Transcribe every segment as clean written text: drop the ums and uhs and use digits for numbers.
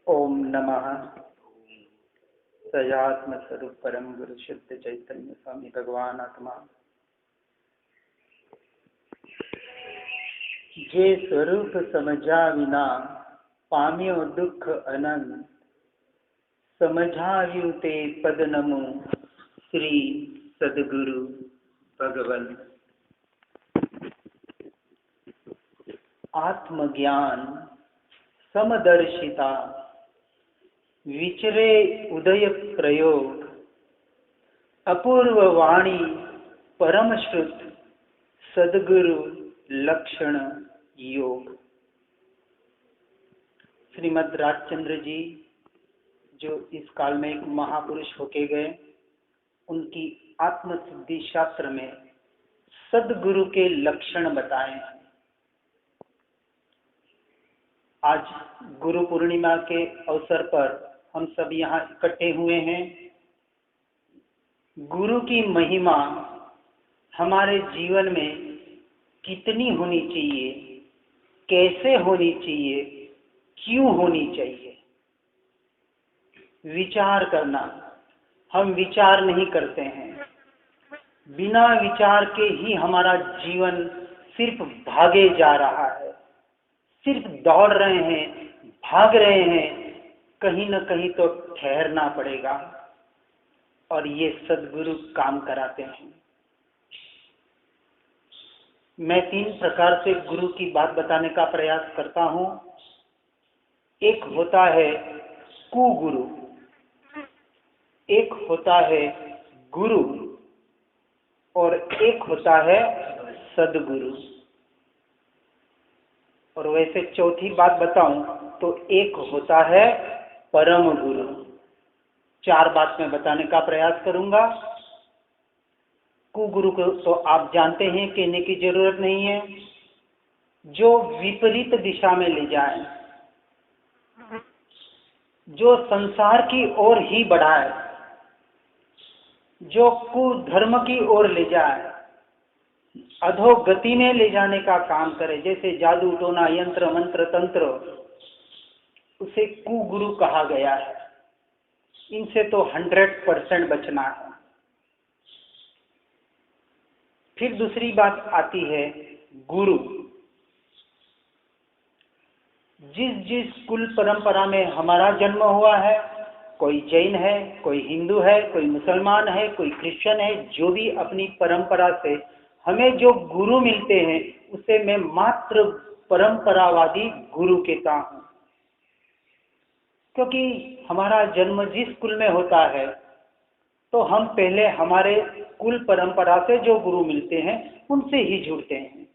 ओम नमः सजात्म स्वरूप परम गुरु शुद्ध चैतन्य स्वामी भगवान आत्मा जे स्वरूप समझा विना पाम्यो दुख अनंत समझाव्यु ते पद नमो श्री सद्गुरु भगवन। आत्मज्ञान समदर्शिता विचरे उदय प्रयोग अपूर्व वाणी परम श्रुत सद्गुरु लक्षण योग। श्रीमद् राजचंद्र जी जो इस काल में एक महापुरुष होके गए, उनकी आत्मसिद्धि शास्त्र में सद्गुरु के लक्षण बताए हैं। आज गुरु पूर्णिमा के अवसर पर हम सब यहाँ इकट्ठे हुए हैं। गुरु की महिमा हमारे जीवन में कितनी होनी चाहिए, कैसे होनी चाहिए, क्यों होनी चाहिए, विचार करना। हम विचार नहीं करते हैं। बिना विचार के ही हमारा जीवन सिर्फ भागे जा रहा है, सिर्फ दौड़ रहे हैं, भाग रहे हैं। कहीं न कहीं तो ठहरना पड़ेगा, और ये सद्गुरु काम कराते हैं। मैं 3 प्रकार से गुरु की बात बताने का प्रयास करता हूं। एक होता है कुगुरु, एक होता है गुरु, और एक होता है सद्गुरु। और वैसे चौथी बात बताऊं तो एक होता है परम गुरु। 4 बात मैं बताने का प्रयास करूंगा। कुगुरु को तो आप जानते हैं, कहने की जरूरत नहीं है। जो विपरीत दिशा में ले जाए, जो संसार की ओर ही बढ़ाए, जो कुधर्म की ओर ले जाए, अधोगति में ले जाने का काम करे, जैसे जादू टोना यंत्र मंत्र तंत्र, उसे कुगुरु कहा गया है। इनसे तो 100% बचना है। फिर दूसरी बात आती है गुरु। जिस जिस कुल परंपरा में हमारा जन्म हुआ है, कोई जैन है, कोई हिंदू है, कोई मुसलमान है, कोई क्रिश्चियन है, जो भी अपनी परंपरा से हमें जो गुरु मिलते हैं, उसे मैं मात्र परंपरावादी गुरु कहता हूं। क्योंकि हमारा जन्म जिस कुल में होता है, तो हम पहले हमारे कुल परंपरा से जो गुरु मिलते हैं उनसे ही जुड़ते हैं।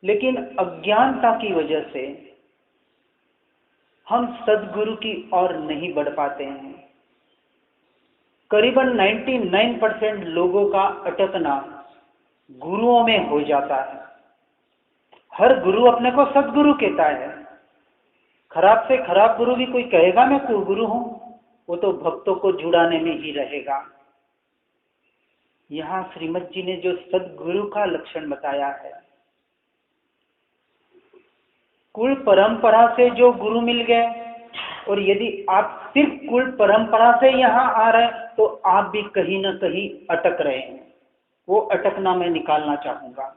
लेकिन अज्ञानता की वजह से हम सद्गुरु की ओर नहीं बढ़ पाते हैं। करीबन 99% लोगों का अटकना गुरुओं में हो जाता है। हर गुरु अपने को सद्गुरु कहता है। खराब से खराब गुरु भी कोई कहेगा मैं कुगुरु हूं, वो तो भक्तों को जुड़ाने में ही रहेगा। यहां श्रीमद जी ने जो सद्गुरु का लक्षण बताया है, कुल परंपरा से जो गुरु मिल गए, और यदि आप सिर्फ कुल परंपरा से यहाँ आ रहे हैं, तो आप भी कहीं न कहीं अटक रहे हैं। वो अटकना मैं निकालना चाहूंगा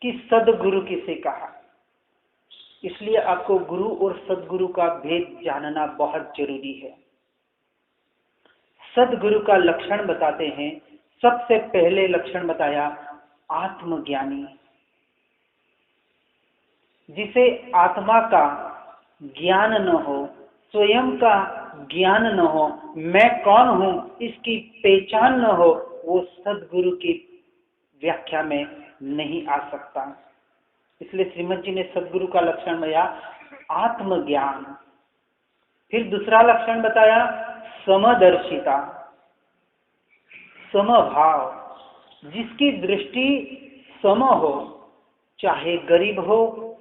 कि सद्गुरु किसे कहा। इसलिए आपको गुरु और सद्गुरु का भेद जानना बहुत जरूरी है। सद्गुरु का लक्षण बताते हैं। सबसे पहले लक्षण बताया आत्मज्ञानी, जिसे आत्मा का ज्ञान न हो, स्वयं का ज्ञान न हो, मैं कौन हूं इसकी पहचान न हो, वो सद्गुरु की व्याख्या में नहीं आ सकता। इसलिए श्रीमद जी ने सद्गुरु का लक्षण बताया आत्मज्ञान। फिर दूसरा लक्षण बताया समदर्शिता, समभाव, जिसकी दृष्टि सम हो, चाहे गरीब हो,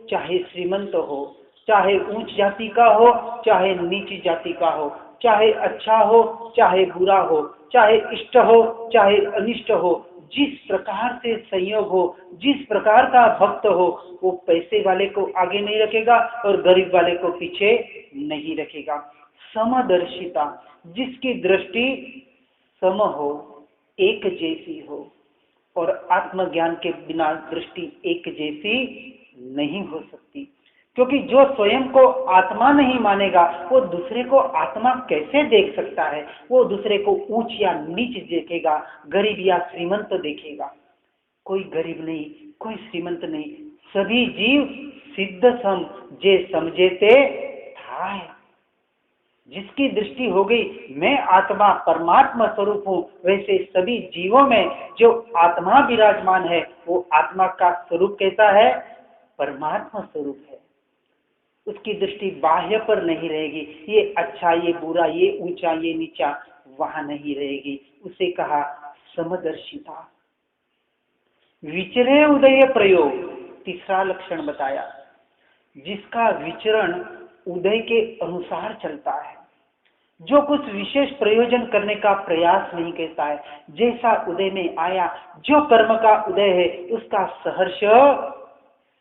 चाहे श्रीमंत हो, चाहे ऊंच जाति का हो, चाहे नीच जाति का हो, चाहे अच्छा हो, चाहे बुरा हो, चाहे इष्ट हो, चाहे अनिष्ट हो, जिस प्रकार से संयोग हो, जिस प्रकार का भक्त हो, वो पैसे वाले को आगे नहीं रखेगा और गरीब वाले को पीछे नहीं रखेगा। समदर्शिता, जिसकी दृष्टि सम हो, एक जैसी हो, और आत्मज्ञान के बिना दृष्टि एक जैसी नहीं हो सकती। क्योंकि जो स्वयं को आत्मा नहीं मानेगा वो दूसरे को आत्मा कैसे देख सकता है? वो दूसरे को ऊंच या नीच देखेगा, गरीब या श्रीमंत देखेगा। कोई गरीब नहीं, कोई श्रीमंत नहीं, सभी जीव सिद्ध सम जे समझेते था। जिसकी दृष्टि हो गई मैं आत्मा परमात्मा स्वरूप हूँ, वैसे सभी जीवों में जो आत्मा विराजमान है वो आत्मा का स्वरूप कैसा है? परमात्मा स्वरूप है। उसकी दृष्टि बाह्य पर नहीं रहेगी, ये अच्छा ये बुरा, ये ऊंचा ये नीचा, वहां नहीं रहेगी। उसे कहा समदर्शिता। विचरे उदय प्रयोग, तीसरा लक्षण बताया, जिसका विचरण उदय के अनुसार चलता है, जो कुछ विशेष प्रयोजन करने का प्रयास नहीं करता है, जैसा उदय में आया, जो कर्म का उदय है उसका सहर्ष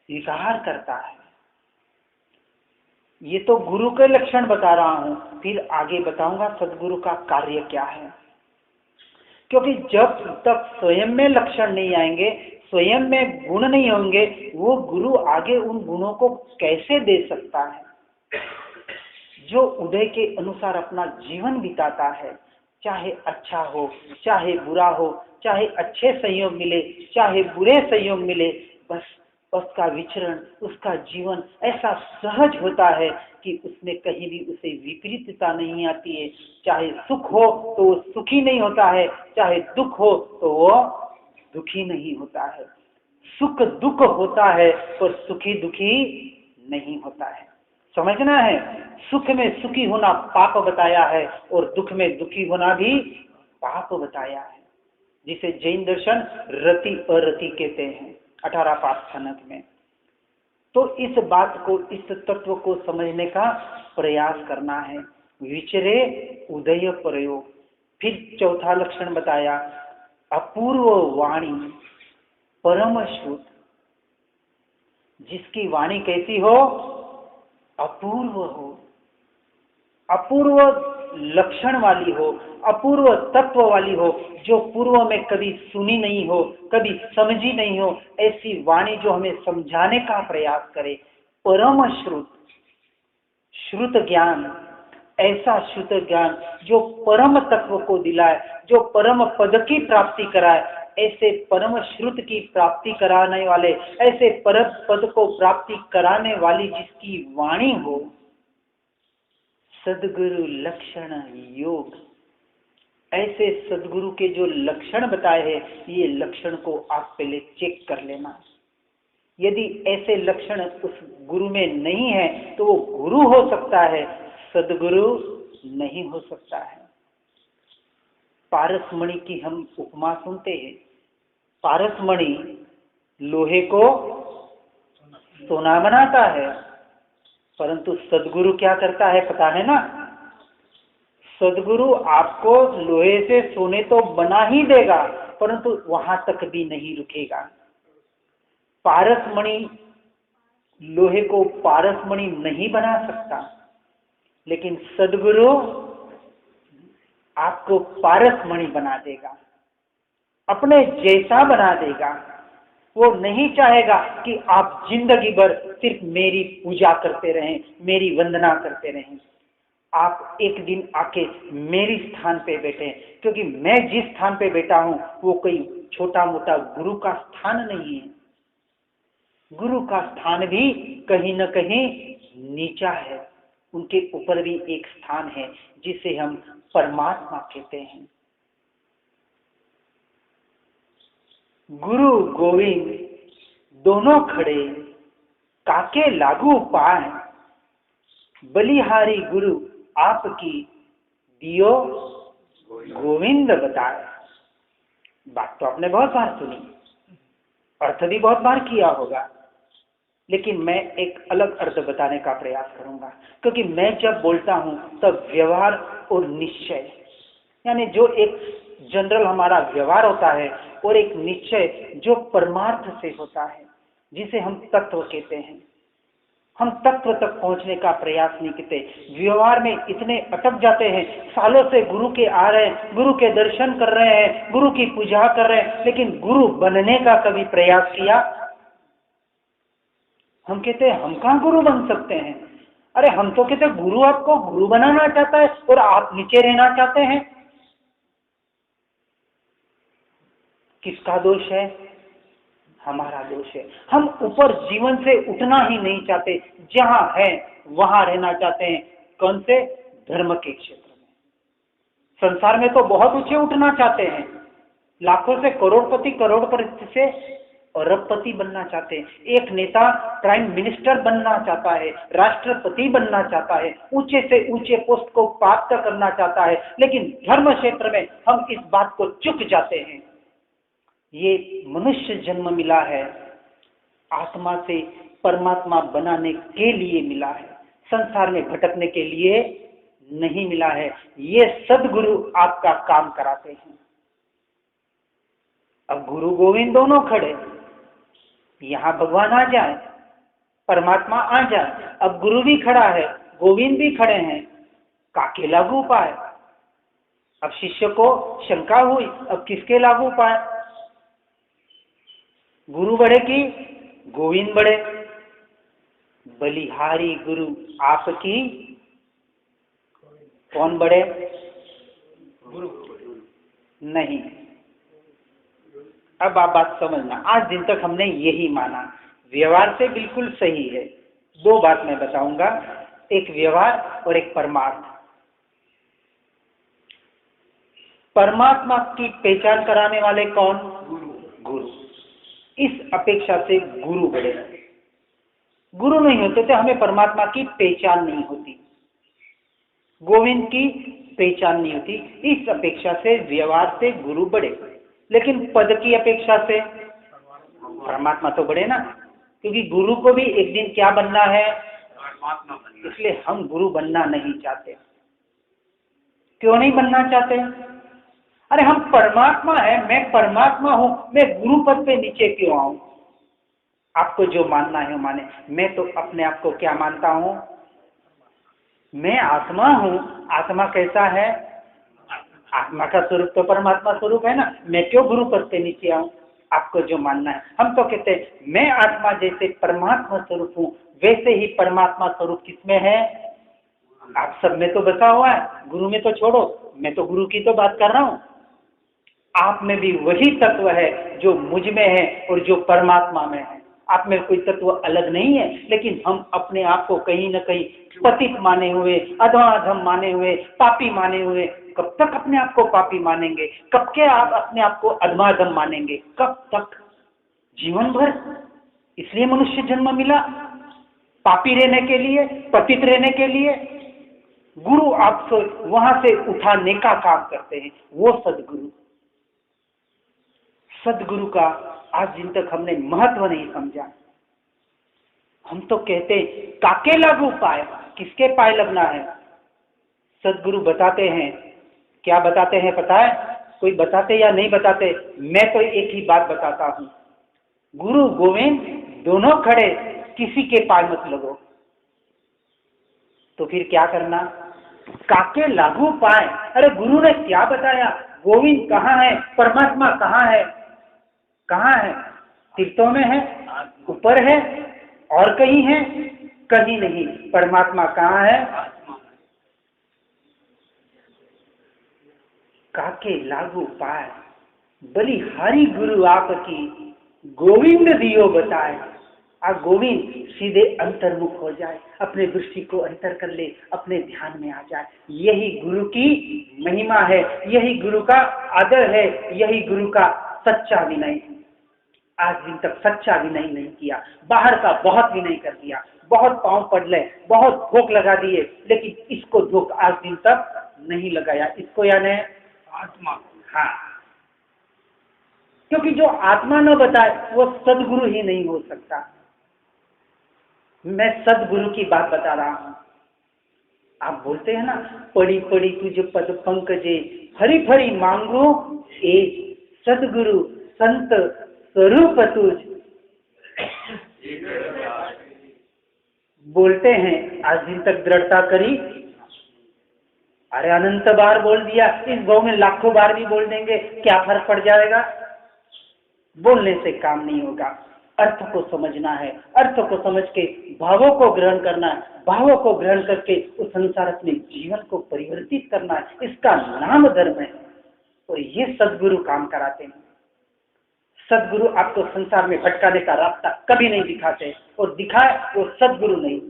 स्वीकार करता है। ये तो गुरु के लक्षण बता रहा हूं, फिर आगे बताऊंगा सदगुरु का कार्य क्या है। क्योंकि जब तक स्वयं में लक्षण नहीं आएंगे, स्वयं में गुण नहीं होंगे, वो गुरु आगे उन गुणों को कैसे दे सकता है? जो उदय के अनुसार अपना जीवन बिताता है, चाहे अच्छा हो चाहे बुरा हो, चाहे अच्छे संयोग मिले चाहे बुरे संयोग मिले, बस उसका विचरण, उसका जीवन ऐसा सहज होता है कि उसमें कहीं भी उसे विपरीतता नहीं आती है। चाहे सुख हो तो वो सुखी नहीं होता है, चाहे दुख हो तो वो दुखी नहीं होता है। सुख दुख होता है पर सुखी दुखी नहीं होता है। समझना है, सुख में सुखी होना पाप बताया है और दुख में दुखी होना भी पाप बताया है, जिसे जैन दर्शन रति अरति कहते हैं 18 पास्थानक में। तो इस बात को, इस तत्व को समझने का प्रयास करना है। विचरे उदय प्रयोग। फिर चौथा लक्षण बताया, अपूर्व वाणी परम श्रुत, जिसकी वाणी कैसी हो? अपूर्व हो, अपूर्व लक्षण वाली हो, अपूर्व तत्व वाली हो, जो पूर्व में कभी सुनी नहीं हो, कभी समझी नहीं हो, ऐसी वाणी जो हमें समझाने का प्रयास करे। परम श्रुत, श्रुत ज्ञान, ऐसा श्रुत ज्ञान जो परम तत्व को दिलाए, जो परम पद की प्राप्ति कराए, ऐसे परम श्रुत की प्राप्ति कराने वाले, ऐसे परम पद को प्राप्ति कराने वाली जिसकी वाणी हो। सदगुरु लक्षण योग, ऐसे सदगुरु के जो लक्षण बताए हैं, ये लक्षण को आप पहले चेक कर लेना। यदि ऐसे लक्षण उस गुरु में नहीं है तो वो गुरु हो सकता है, सदगुरु नहीं हो सकता है। पारसमणि की हम उपमा सुनते हैं। पारसमणि लोहे को सोना बनाता है, परंतु सदगुरु क्या करता है पता है ना? सदगुरु आपको लोहे से सोने तो बना ही देगा, परंतु वहां तक भी नहीं रुकेगा। पारसमणि लोहे को पारसमणि नहीं बना सकता, लेकिन सदगुरु आपको पारसमणि बना देगा, अपने जैसा बना देगा। वो नहीं चाहेगा कि आप जिंदगी भर सिर्फ मेरी पूजा करते रहें, मेरी वंदना करते रहें। आप एक दिन आके मेरी स्थान पे बैठे, क्योंकि मैं जिस स्थान पे बैठा हूं वो कोई छोटा मोटा गुरु का स्थान नहीं है। गुरु का स्थान भी कहीं न कहीं नीचा है, उनके ऊपर भी एक स्थान है जिसे हम परमात्मा कहते हैं। गुरु गोविंद दोनों खड़े, काके लागू पाए, बलिहारी गुरु आपकी दियो गोविंद बताए। बात तो आपने बहुत बार सुनी, अर्थ भी बहुत बार किया होगा, लेकिन मैं एक अलग अर्थ बताने का प्रयास करूंगा। क्योंकि मैं जब बोलता हूं तब व्यवहार और निश्चय, यानी जो एक जनरल हमारा व्यवहार होता है, और एक निश्चय जो परमार्थ से होता है, जिसे हम तत्व कहते हैं। हम तत्व तक पहुंचने का प्रयास नहीं करते, व्यवहार में इतने अटक जाते हैं। सालों से गुरु के आ रहे हैं, गुरु के दर्शन कर रहे हैं, गुरु की पूजा कर रहे हैं, लेकिन गुरु बनने का कभी प्रयास किया? हम कहते हैं हम कहाँ गुरु बन सकते हैं। अरे हम तो कहते हैं गुरु आपको गुरु बनाना चाहता है और आप नीचे रहना चाहते हैं। किसका दोष है? हमारा दोष है। हम ऊपर जीवन से उठना ही नहीं चाहते, जहां है वहां रहना चाहते हैं। कौन से? धर्म के क्षेत्र में। संसार में तो बहुत ऊंचे उठना चाहते हैं, लाखों से करोड़पति, करोड़पति से अरबपति बनना चाहते हैं। एक नेता प्राइम मिनिस्टर बनना चाहता है, राष्ट्रपति बनना चाहता है, ऊंचे से ऊंचे पोस्ट को प्राप्त करना चाहता है, लेकिन धर्म क्षेत्र में हम इस बात को चूक जाते हैं। ये मनुष्य जन्म मिला है, आत्मा से परमात्मा बनाने के लिए मिला है, संसार में भटकने के लिए नहीं मिला है। ये सदगुरु आपका काम कराते हैं। अब गुरु गोविंद दोनों खड़े, यहां भगवान आ जाए, परमात्मा आ जाए। अब गुरु भी खड़ा है, गोविंद भी खड़े हैं, काके लागू पाए। अब शिष्य को शंका हुई, अब किसके लागू पाए? गुरु बढ़े कि गोविंद बढ़े? बलिहारी गुरु आपकी, कौन बढ़े? गुरु नहीं। अब आप बात समझना, आज दिन तक हमने यही माना, व्यवहार से बिल्कुल सही है। दो बात मैं बताऊंगा, एक व्यवहार और एक परमार्थ। परमात्मा की पहचान कराने वाले कौन? गुरु। इस अपेक्षा से गुरु बड़े। गुरु नहीं होते तो हमें परमात्मा की पहचान नहीं होती, गोविंद की पहचान नहीं होती। इस अपेक्षा से व्यवहार से गुरु बड़े, लेकिन पद की अपेक्षा से परमात्मा तो बड़े ना, क्योंकि गुरु को भी एक दिन क्या बनना है? इसलिए हम गुरु बनना नहीं चाहते। क्यों नहीं बनना चाहते? अरे हम परमात्मा है, मैं परमात्मा हूं, मैं गुरु पद पे नीचे क्यों आऊं? आपको जो मानना है वो माने। मैं तो अपने आप को क्या मानता हूं? मैं आत्मा हूं। आत्मा कैसा है? आत्मा का स्वरूप तो परमात्मा स्वरूप है ना, मैं क्यों गुरु पद पे नीचे आऊं? आपको जो मानना है। हम तो कहते हैं मैं आत्मा जैसे परमात्मा स्वरूप हूं, वैसे ही परमात्मा स्वरूप किसमें है? आप सब में तो बसा हुआ है, गुरु में तो छोड़ो, मैं तो गुरु की तो बात कर रहा हूं। आप में भी वही तत्व है जो मुझ में है और जो परमात्मा में है। आप में कोई तत्व अलग नहीं है, लेकिन हम अपने आप को कहीं न कहीं पतित माने हुए, अधम माने हुए, पापी माने हुए। कब तक अपने आप को पापी मानेंगे? कब के आप अपने आप को अधम मानेंगे? कब तक? जीवन भर। इसलिए मनुष्य जन्म मिला, पापी रहने के लिए, पतित रहने के लिए। गुरु आपको वहां से उठाने का काम करते हैं, वो सदगुरु। सदगुरु का आज दिन तक हमने महत्व नहीं समझा। हम तो कहते काके लागू पाए, किसके पाए लगना है? सदगुरु बताते हैं। क्या बताते हैं पता है? कोई बताते या नहीं बताते, मैं तो एक ही बात बताता हूं, गुरु गोविंद दोनों खड़े, किसी के पाए मत लगो। तो फिर क्या करना? काके लागू पाए। अरे गुरु ने क्या बताया? गोविंद कहाँ है? परमात्मा कहाँ है? कहाँ है? तीर्थों में है, ऊपर है, और कहीं है? कहीं नहीं। परमात्मा कहाँ है? काके लागू पाए, बलिहारी गुरु आपकी, गोविंद दियो बताए। आ गोविंद सीधे अंतर्मुख हो जाए, अपने दृष्टि को अंतर कर ले, अपने ध्यान में आ जाए। यही गुरु की महिमा है, यही गुरु का आदर है, यही गुरु का सच्चा विनय है। आज दिन तक सच्चा विनय नहीं किया, बाहर का बहुत विनय कर दिया, बहुत पांव पड़ ले, बहुत धोख लगा दिए, लेकिन इसको धोख आज दिन तक नहीं लगाया। इसको यानी आत्मा। हाँ, क्योंकि जो आत्मा न बताए वो सदगुरु ही नहीं हो सकता। मैं सदगुरु की बात बता रहा हूं। आप बोलते हैं ना, पड़ी पड़ी तुझ पद पंकजे फरी फरी मांगो ए सदगुरु संत स्वरूप तुझ। बोलते हैं, आज दिन तक दृढ़ता करी। अरे अनंत बार बोल दिया, इस भाव में लाखों बार भी बोल देंगे, क्या फर्क पड़ जाएगा? बोलने से काम नहीं होगा। अर्थ को समझना है, अर्थ को समझ के भावों को ग्रहण करना है, भावों को ग्रहण करके उस अनुसार अपने जीवन को परिवर्तित करना है। इसका नाम धर्म है। और ये सदगुरु काम कराते हैं। सदगुरु आपको संसार में भटकाने का रास्ता कभी नहीं दिखाते, और दिखाए वो सदगुरु नहीं।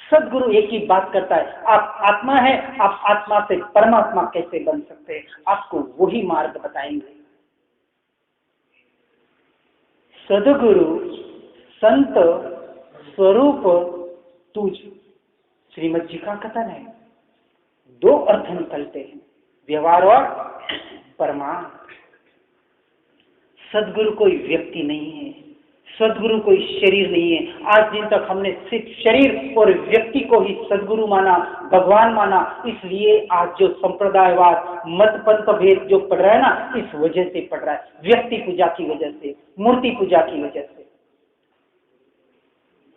सदगुरु एक ही बात करता है, आप आत्मा है, आप आत्मा से परमात्मा कैसे बन सकते हैं, आपको वही मार्ग बताएंगे। सदगुरु संत स्वरूप तुझ, श्रीमद जी का कथन है। दो अर्थ निकलते हैं, व्यवहार और परमार्थ। सदगुरु कोई व्यक्ति नहीं है, सदगुरु कोई शरीर नहीं है। आज दिन तक हमने सिर्फ शरीर और व्यक्ति को ही सदगुरु माना, भगवान माना। इसलिए आज जो संप्रदायवाद, मत पंथ भेद जो पढ़ रहा है ना, इस वजह से पढ़ रहा है, व्यक्ति पूजा की वजह से, मूर्ति पूजा की वजह से।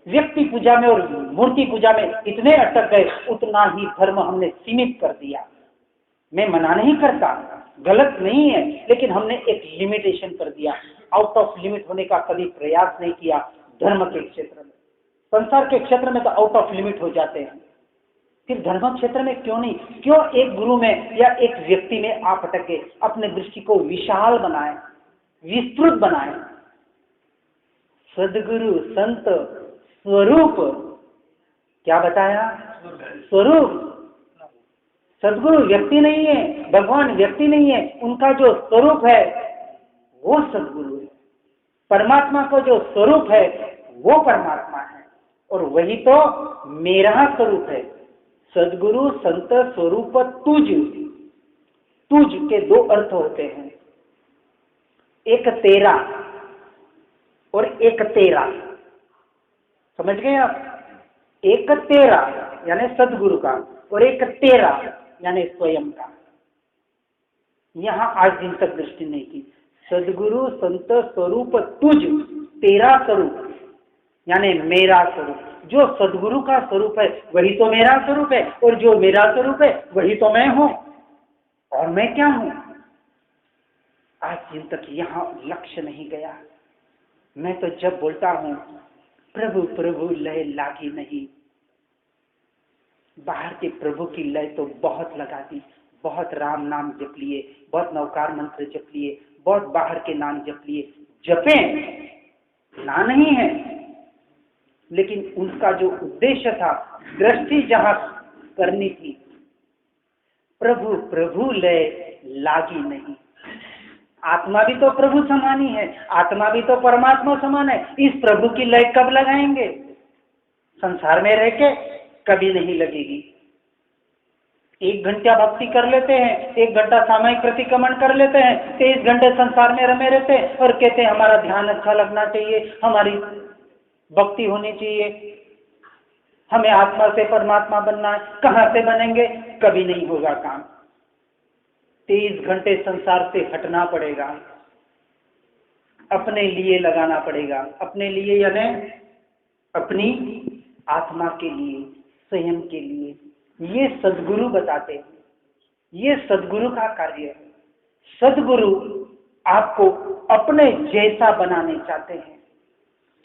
व्यक्ति पूजा में और मूर्ति पूजा में इतने अटक गए, उतना ही धर्म हमने सीमित कर दिया। मैं मना नहीं करता, गलत नहीं है, लेकिन हमने एक लिमिटेशन कर दिया। आउट ऑफ लिमिट होने का कभी प्रयास नहीं किया। धर्म के क्षेत्र में, संसार के क्षेत्र में तो आउट ऑफ लिमिट हो जाते हैं, फिर धर्म क्षेत्र में क्यों नहीं? क्यों एक गुरु में या एक व्यक्ति में आप अटके? अपने दृष्टि को विशाल बनाए, विस्तृत बनाए। सदगुरु संत स्वरूप, क्या बताया? स्वरूप। सदगुरु व्यक्ति नहीं है, भगवान व्यक्ति नहीं है, उनका जो स्वरूप है वो सदगुरु है। परमात्मा को जो स्वरूप है वो परमात्मा है, और वही तो मेरा स्वरूप है। सदगुरु संत स्वरूप तुझ। तुझ के दो अर्थ होते हैं, एक तेरा और एक तेरा। समझ गए आप? एक तेरा यानी सदगुरु का, और एक तेरा यानी स्वयं का। यहां आज दिन तक दृष्टि नहीं की। सदगुरु संत स्वरूप तुझ, तेरा स्वरूप यानी मेरा स्वरूप। जो सदगुरु का स्वरूप है वही तो मेरा स्वरूप है, और जो मेरा स्वरूप है वही तो मैं हूं। और मैं क्या हूं? आज दिन तक यहां लक्ष्य नहीं गया। मैं तो जब बोलता हूं प्रभु प्रभु लय लागी नहीं, बाहर के प्रभु की लय तो बहुत लगा दी, बहुत राम नाम जप लिए, बहुत नवकार मंत्र जप लिए, बहुत बाहर के नाम जप लिए। जपें ना नहीं है, लेकिन उनका जो उद्देश्य था, दृष्टि जहां करनी थी, प्रभु प्रभु लय लागी नहीं। आत्मा भी तो प्रभु समान ही है, आत्मा भी तो परमात्मा समान है। इस प्रभु की लय कब लगाएंगे? संसार में रह के कभी नहीं लगेगी। 1 घंटा भक्ति कर लेते हैं, 1 घंटा सामयिक प्रतिक्रमण कर लेते हैं, 23 घंटे संसार में रमे रहते हैं और कहते हैं हमारा ध्यान अच्छा लगना चाहिए, हमारी भक्ति होनी चाहिए, हमें आत्मा से परमात्मा बनना है। कहां से बनेंगे? कभी नहीं होगा काम। 23 घंटे संसार से हटना पड़ेगा, अपने लिए लगाना पड़ेगा। अपने लिए यानी अपनी आत्मा के लिए, स्वयं के लिए। ये सदगुरु बताते हैं, ये सदगुरु का कार्य है। सदगुरु आपको अपने जैसा बनाने चाहते हैं,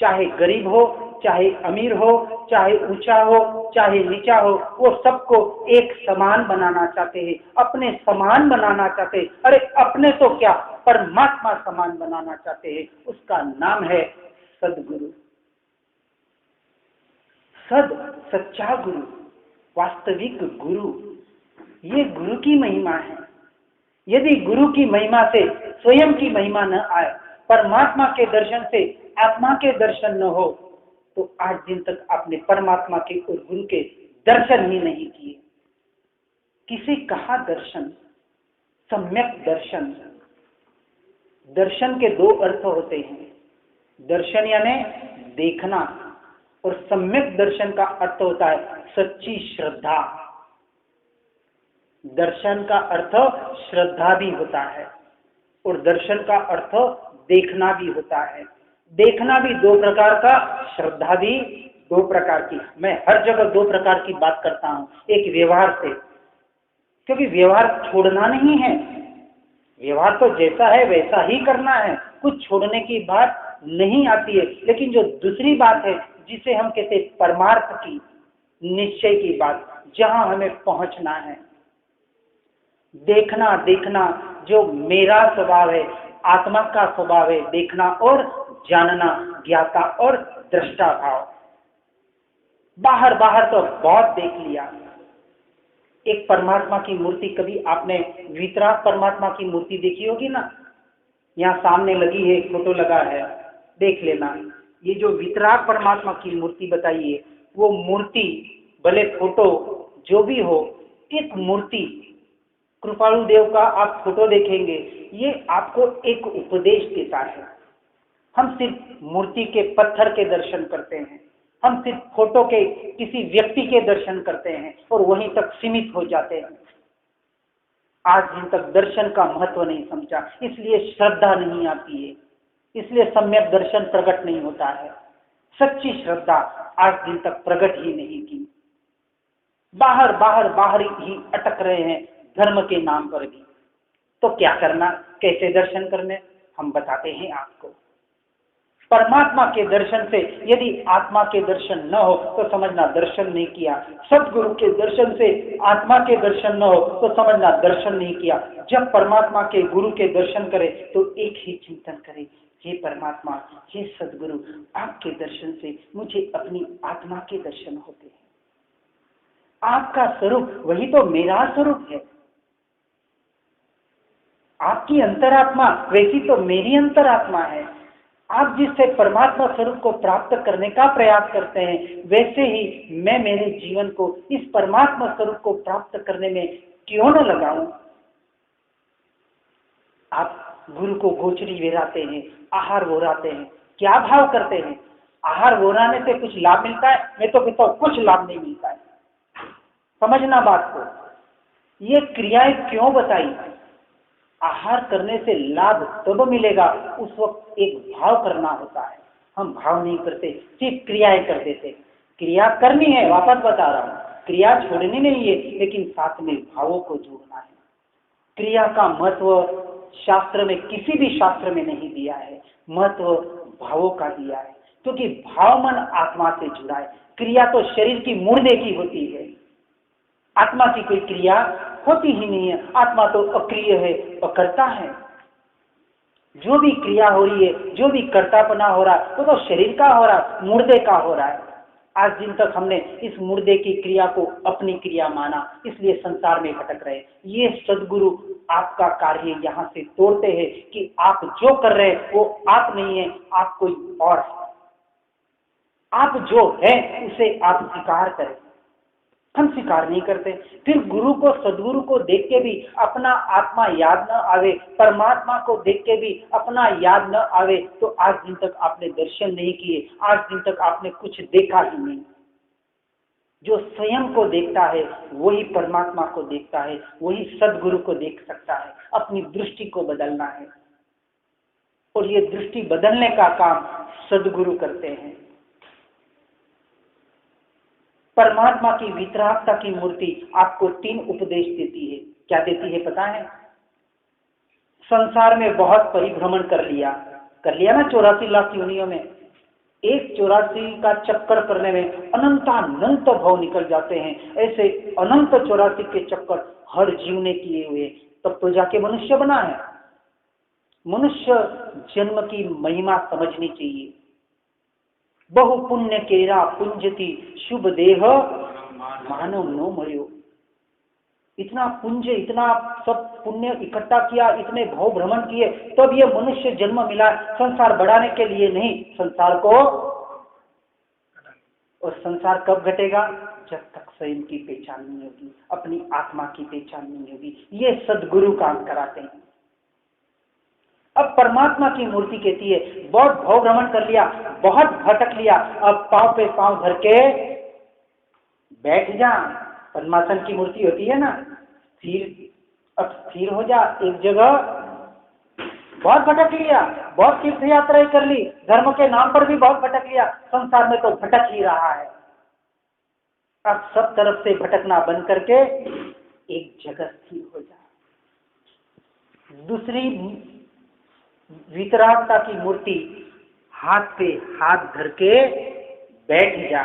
चाहे गरीब हो, चाहे अमीर हो, चाहे ऊंचा हो, चाहे नीचा हो, वो सबको एक समान बनाना चाहते हैं, अपने समान बनाना चाहते हैं। अरे अपने तो क्या, परमात्मा समान बनाना चाहते हैं। उसका नाम है सदगुरु। सद सच्चा गुरु, वास्तविक गुरु। ये गुरु की महिमा है। यदि गुरु की महिमा से स्वयं की महिमा न आए, परमात्मा के दर्शन से आत्मा के दर्शन न हो, तो आज दिन तक आपने परमात्मा के और गुरु के दर्शन ही नहीं किए। किसे कहा दर्शन? सम्यक दर्शन। दर्शन के 2 अर्थ होते हैं। दर्शन यानी देखना, और सम्यक दर्शन का अर्थ होता है सच्ची श्रद्धा। दर्शन का अर्थ श्रद्धा भी होता है और दर्शन का अर्थ देखना भी होता है। देखना भी दो प्रकार का, श्रद्धा भी दो प्रकार की। मैं हर जगह दो प्रकार की बात करता हूं, एक व्यवहार से, क्योंकि व्यवहार छोड़ना नहीं है, व्यवहार तो जैसा है वैसा ही करना है, कुछ छोड़ने की बात नहीं आती है। लेकिन जो दूसरी बात है जिसे हम कहते हैं परमार्थ की, निश्चय की बात, जहां हमें पहुंचना है, देखना, देखना जो मेरा स्वभाव है, आत्मा का स्वभाव है, देखना और जानना, ज्ञाता और दृष्टा भाव। बाहर बाहर तो बहुत देख लिया। एक परमात्मा की मूर्ति, कभी आपने वितराग परमात्मा की मूर्ति देखी होगी ना, यहाँ सामने लगी है, फोटो लगा है, देख लेना। ये जो वितराग परमात्मा की मूर्ति बताई है, वो मूर्ति भले फोटो जो भी हो, एक मूर्ति कृपालु देव का आप फोटो देखेंगे, ये आपको एक उपदेश देता है। हम सिर्फ मूर्ति के पत्थर के दर्शन करते हैं, हम सिर्फ फोटो के किसी व्यक्ति के दर्शन करते हैं और वहीं तक सीमित हो जाते हैं। आज दिन तक दर्शन का महत्व नहीं समझा, इसलिए श्रद्धा नहीं आती है, इसलिए सम्यक दर्शन प्रकट नहीं होता है। सच्ची श्रद्धा आज दिन तक प्रकट ही नहीं की। बाहर बाहर बाहर ही अटक रहे हैं धर्म के नाम पर भी। तो क्या करना, कैसे दर्शन करने, हम बताते हैं आपको। परमात्मा के दर्शन से, यदि आत्मा के दर्शन न हो तो समझना दर्शन नहीं किया। सदगुरु के दर्शन से आत्मा के दर्शन न हो तो समझना दर्शन नहीं किया। जब परमात्मा के गुरु के दर्शन करे तो एक ही चिंतन करे, हे परमात्मा, हे सदगुरु, आपके दर्शन से मुझे अपनी आत्मा के दर्शन होते हैं। आपका स्वरूप वही तो मेरा स्वरूप है, आपकी अंतरात्मा वैसी तो मेरी अंतरात्मा है। आप जिससे परमात्मा स्वरूप को प्राप्त करने का प्रयास करते हैं, वैसे ही मैं मेरे जीवन को इस परमात्मा स्वरूप को प्राप्त करने में क्यों न लगाऊं। आप गुरु को गोचरी वेराते हैं, आहार वोराते हैं, क्या भाव करते हैं? आहार वोराने से कुछ लाभ मिलता है? मैं तो कहता हूं कुछ लाभ नहीं मिलता है। समझना बात को, ये क्रियाएं क्यों बताई? आहार करने से लाभ तब मिलेगा, उस वक्त एक भाव करना होता है। हम भाव नहीं करते, सिर्फ क्रियाएं कर देते। क्रिया करनी है, वापस बता रहा हूं, क्रिया छोड़नी नहीं है, लेकिन साथ में भावों को जोड़ना है। क्रिया का महत्व शास्त्र में, किसी भी शास्त्र में नहीं दिया है, महत्व भावों का दिया है, क्योंकि भाव मन आत्मा से जुड़ा है। क्रिया तो शरीर की मुर्दे की होती है, आत्मा की कोई क्रिया होती ही नहीं है। आत्मा तो अक्रिय है, अकर्ता है। जो भी क्रिया हो रही है, जो भी कर्तापना हो रहा है, वो तो शरीर का हो रहा है, मुर्दे का हो रहा है। आज दिन तक हमने इस मुर्दे की क्रिया को अपनी क्रिया माना, इसलिए संसार में भटक रहे। ये सदगुरु आपका कार्य यहाँ से तोड़ते हैं कि आप जो कर रहे हैं वो आप नहीं है, आप कोई और है। आप जो है उसे आप स्वीकार करें। हम स्वीकार नहीं करते। फिर गुरु को, सदगुरु को देख के भी अपना आत्मा याद न आवे, परमात्मा को देख के भी अपना याद न आवे, तो आज दिन तक आपने दर्शन नहीं किए, आज दिन तक आपने कुछ देखा ही नहीं। जो स्वयं को देखता है वही परमात्मा को देखता है, वही सदगुरु को देख सकता है। अपनी दृष्टि को बदलना है, और ये दृष्टि बदलने का काम सदगुरु करते हैं। परमात्मा की वितरागता की मूर्ति आपको 3 उपदेश देती है। क्या देती है पता है? संसार में बहुत परिभ्रमण कर लिया ना 84 लाख योनियों में। एक 84 का चक्कर करने में अनंत भाव निकल जाते हैं। ऐसे अनंत 84 के चक्कर हर जीव ने किए हुए, तब तो जाके मनुष्य बना है। मनुष्य जन्म की महिमा समझनी चाहिए। बहु पुण्य केरा पुंजति शुभ देह मानव नो मर्यो। इतना पुंज, इतना सब पुण्य इकट्ठा किया, इतने भव भ्रमण किए, तब ये मनुष्य जन्म मिला। संसार बढ़ाने के लिए नहीं, संसार को। और संसार कब घटेगा? जब तक स्वयं की पहचान नहीं होगी, अपनी आत्मा की पहचान नहीं होगी। ये सदगुरु काम कराते हैं। अब परमात्मा की मूर्ति कहती है बहुत भव भ्रमण कर लिया, बहुत भटक लिया, अब पांव पे पांव धर के बैठ जा। पद्मासन की मूर्ति होती है ना, स्थिर, अब स्थिर हो जा एक जगह। बहुत भटक लिया, बहुत तीर्थ यात्राएं कर ली, धर्म के नाम पर भी बहुत भटक लिया, संसार में तो भटक ही रहा है। अब सब तरफ से भटकना बंद करके एक जगह स्थिर हो जा। दूसरी वितरागता की मूर्ति, हाथ पे हाथ धर के बैठ जा।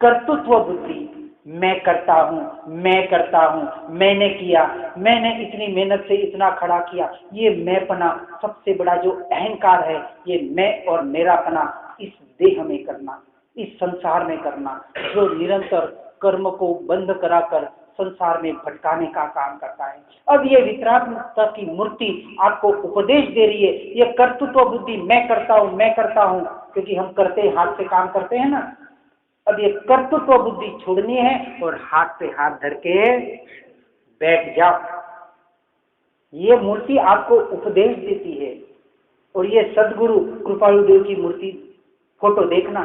कर्तृत्व बुद्धि, मैं करता हूं, मैं करता हूं, मैंने किया, मैंने इतनी मेहनत से इतना खड़ा किया, ये मैंपना सबसे बड़ा जो अहंकार है, ये मैं और मेरापना इस देह में करना, इस संसार में करना, जो निरंतर कर्म को बंद कराकर संसार में भटकाने का काम करता है। अब ये वितरागता की मूर्ति आपको उपदेश दे रही है, ये कर्तृत्व बुद्धि, मैं करता हूं, मैं करता हूं, क्योंकि हम करते हाथ से काम करते हैं ना। अब ये कर्तृत्व बुद्धि छोड़नी है और हाथ पे हाथ धर के बैठ जाओ। ये मूर्ति आपको उपदेश देती है। और ये सदगुरु कृपालु देव की मूर्ति फोटो देखना,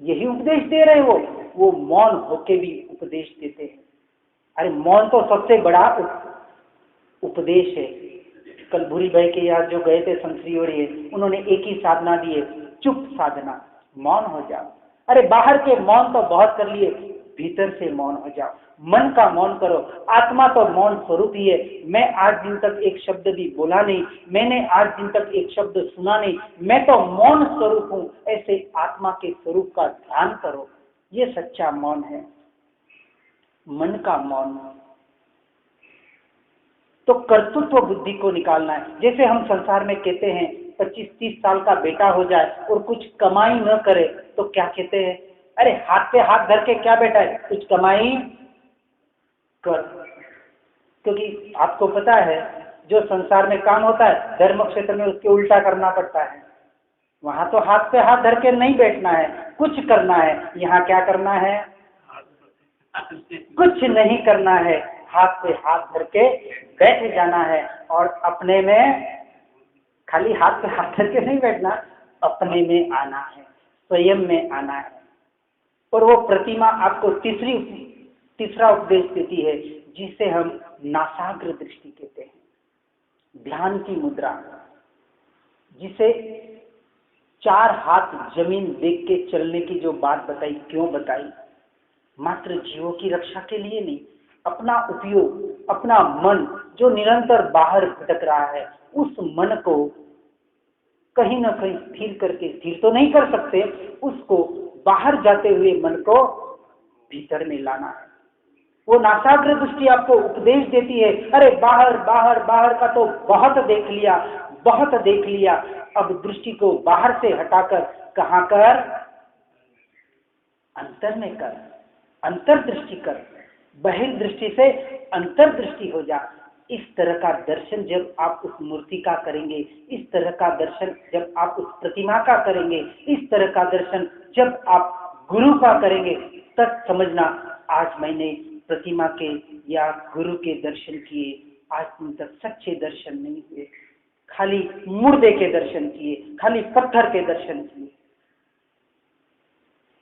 यही उपदेश दे रहे वो मौन होके भी उपदेश देते हैं। अरे मौन तो सबसे बड़ा उपदेश है। कल भूरी भाई के यहाँ जो गए थे संश्री और ये, उन्होंने एक ही साधना दी है, चुप साधना, मौन हो जाओ। अरे बाहर के मौन तो बहुत कर लिए, भीतर से मौन हो जाओ, मन का मौन करो। आत्मा तो मौन स्वरूप ही है। मैं आज दिन तक एक शब्द भी बोला नहीं, मैंने आज दिन तक एक शब्द सुना नहीं, मैं तो मौन स्वरूप हूं, ऐसे आत्मा के स्वरूप का ध्यान करो। ये सच्चा मौन है, मन का मौन। तो कर्तृत्व बुद्धि को निकालना है। जैसे हम संसार में कहते हैं 25-30 साल का बेटा हो जाए और कुछ कमाई न करे तो क्या कहते हैं, अरे हाथ पे हाथ धर के क्या बेटा है, कुछ कमाई कर। क्योंकि आपको पता है जो संसार में काम होता है धर्म क्षेत्र में उसके उल्टा करना पड़ता है। वहां तो हाथ पे हाथ धर के नहीं बैठना है, कुछ करना है। यहाँ क्या करना है, कुछ नहीं करना है, हाथ पे हाथ धर के बैठ जाना है। और अपने में खाली हाथ पे हाथ धर के नहीं बैठना, अपने में आना है, स्वयं में आना है। और वो प्रतिमा आपको तीसरा उपदेश देती है, जिसे हम नासाग्र दृष्टि कहते हैं, ध्यान की मुद्रा, जिसे 4 हाथ जमीन देख के चलने की जो बात बताई, क्यों बताई, मात्र जीवों की रक्षा के लिए नहीं, अपना उपयोग, अपना मन जो निरंतर बाहर भटक रहा है, उस मन को कहीं ना कहीं स्थिर करके, स्थिर तो नहीं कर सकते, उसको बाहर जाते हुए मन को भीतर में लाना है। वो नासाग्र दृष्टि आपको उपदेश देती है, अरे बाहर बाहर बाहर का तो बहुत देख लिया, बहुत देख लिया, अब दृष्टि को बाहर से हटाकर कहां कर, अंतर में कर, अंतर्दृष्टि कर, बहिर्दृष्टि से अंतर्दृष्टि हो जा। इस तरह का दर्शन जब आप उस मूर्ति का करेंगे, इस तरह का दर्शन जब आप उस प्रतिमा का करेंगे, इस तरह का दर्शन जब आप गुरु का करेंगे, तब समझना आज मैंने प्रतिमा के या गुरु के दर्शन किए, आज दिन तक सच्चे दर्शन नहीं हुए, खाली मुर्दे के दर्शन किए, खाली पत्थर के दर्शन किए।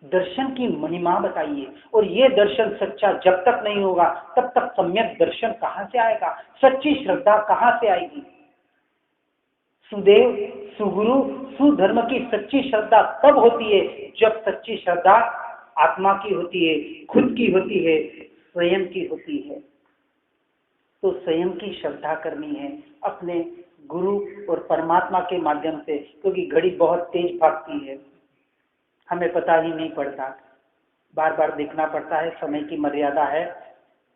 दर्शन की महिमा बताइए। और ये दर्शन सच्चा जब तक नहीं होगा तब तक सम्यक दर्शन कहां से आएगा, सच्ची श्रद्धा कहां से आएगी। सुदेव, सुगुरु, सुधर्म की सच्ची श्रद्धा तब होती है जब सच्ची श्रद्धा आत्मा की होती है, खुद की होती है, स्वयं की होती है। तो स्वयं की श्रद्धा करनी है अपने गुरु और परमात्मा के माध्यम से, क्योंकि घड़ी बहुत तेज भागती है, हमें पता ही नहीं पड़ता, बार बार देखना पड़ता है, समय की मर्यादा है।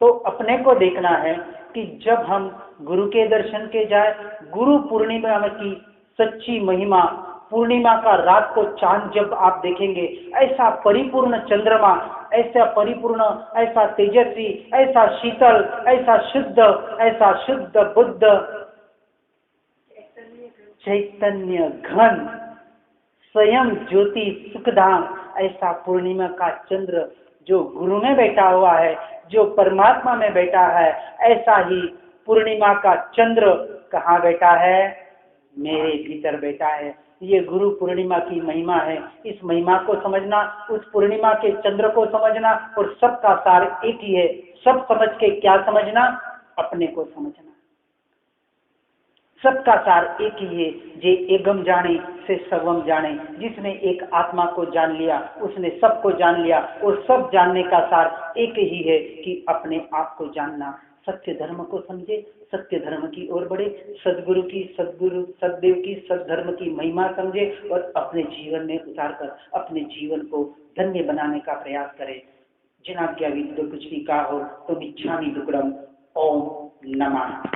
तो अपने को देखना है कि जब हम गुरु के दर्शन के जाए, गुरु पूर्णिमा की सच्ची महिमा, पूर्णिमा का रात को चांद जब आप देखेंगे, ऐसा परिपूर्ण चंद्रमा, ऐसा परिपूर्ण, ऐसा तेजस्वी, ऐसा शीतल, ऐसा शुद्ध बुद्ध चैतन्य घन स्वयं ज्योति सुखधाम, ऐसा पूर्णिमा का चंद्र जो गुरु में बैठा हुआ है, जो परमात्मा में बैठा है, ऐसा ही पूर्णिमा का चंद्र कहाँ बैठा है? मेरे भीतर बैठा है। ये गुरु पूर्णिमा की महिमा है। इस महिमा को समझना, उस पूर्णिमा के चंद्र को समझना, और सबका सार एक ही है। सब समझ के क्या समझना? अपने को समझना। सबका सार एक ही है। जे एगम जाने से सर्वम जाने। जिसने एक आत्मा को जान लिया उसने सबको जान लिया, और सब जानने का सार एक ही है कि अपने आप को जानना। सत्य धर्म को समझे, सत्य धर्म की ओर बढ़े, सदगुरु सददेव की सदधर्म की महिमा समझे, और अपने जीवन में उतार कर अपने जीवन को धन्य बनाने का प्रयास करे। जिनाज्ञा विद्या कुछ भी कहा हो तो इच्छामि दुक्कड़म। ओम नमः।